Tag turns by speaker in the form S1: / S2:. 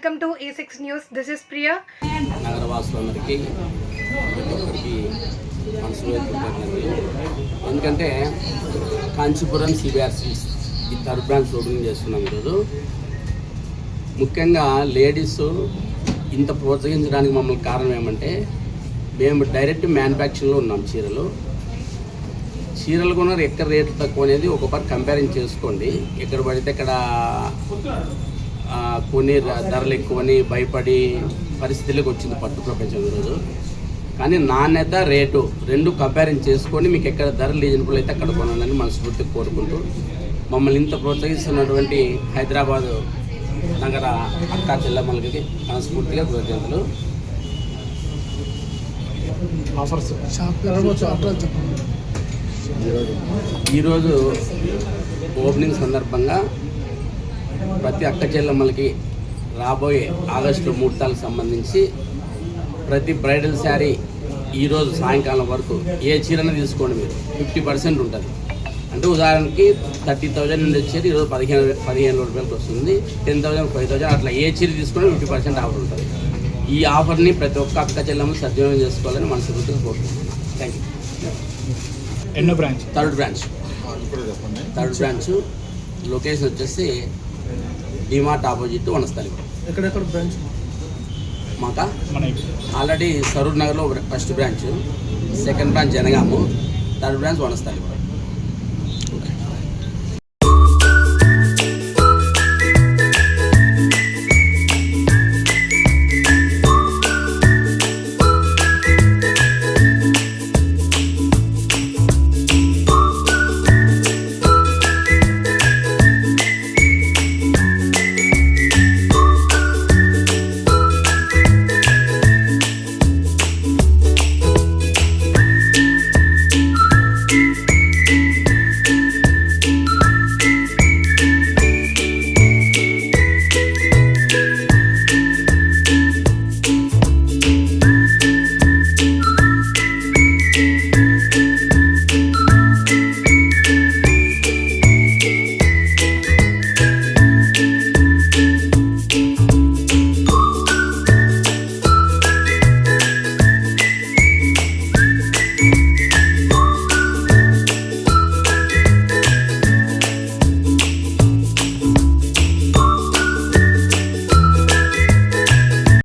S1: Welcome to A6 News. This is Priya.
S2: నగరవాసులందరికీ ప్రతి ఒక్కరికి మనసులో ఎందుకంటే కాంచీపురం సిబిఆర్సి ఈ థర్డ్ బ్రాంచ్ ఓపెనింగ్ చేస్తున్నాం ఈరోజు. ముఖ్యంగా లేడీస్ ఇంత ప్రోత్సహించడానికి మమ్మల్ని కారణం ఏమంటే మేము డైరెక్ట్ మ్యానుఫ్యాక్చరింగ్లో ఉన్నాం. చీరలు కూడా ఎక్కడ రేట్లు తక్కువ అనేది ఒకసారి కంపేరింగ్ చేసుకోండి. ఎక్కడ పడితే ఇక్కడ కొన్ని ధరలు ఎక్కువని భయపడి పరిస్థితులకు వచ్చింది పట్టు ప్రపంచం ఈరోజు. కానీ నాణ్యత రేటు రెండు కంపేరింగ్ చేసుకొని మీకు ఎక్కడ ధరలు రీజనబుల్ అయితే అక్కడ కొనాలని మనస్ఫూర్తిగా కోరుకుంటూ మమ్మల్ని ఇంత ప్రోత్సహిస్తున్నటువంటి హైదరాబాద్ నగర అక్కా చెల్లెమ్మలకి మనస్ఫూర్తిగా కృతజ్ఞతలు. ఈరోజు ఓపెనింగ్ సందర్భంగా ప్రతి అక్క చెల్లెమ్మలకి రాబోయే ఆగస్టు ముహూర్తాలకు సంబంధించి ప్రతి బ్రైడల్ శారీ ఈరోజు సాయంకాలం వరకు ఏ చీరన తీసుకోండి మీరు 50% ఉంటుంది. అంటే ఉదాహరణకి 30,000 నుండి వచ్చేది ఈరోజు 15,000 రూపాయలకి వస్తుంది. 10,000 5,000 అట్లా ఏ చీర తీసుకుని 50% ఆఫర్ ఉంటుంది. ఈ ఆఫర్ని ప్రతి ఒక్క అక్క చెల్లెమ్మలు సద్వినియోగం చేసుకోవాలని మనస్ఫూర్తిగా కోరుకుంటున్నాను. Thank you.
S3: ఎన్నో బ్రాంచ్?
S2: థర్డ్ బ్రాంచ్ లొకేషన్ వచ్చేసి డిమార్ట్ ఆపోజిట్ వనస్థలి.
S3: ఎక్కడెక్కడ బ్రాంచ్
S2: మాకా ఆల్రెడీ సరూర్ నగర్లో first branch, second branch జనగాము, third branch Vanasthali.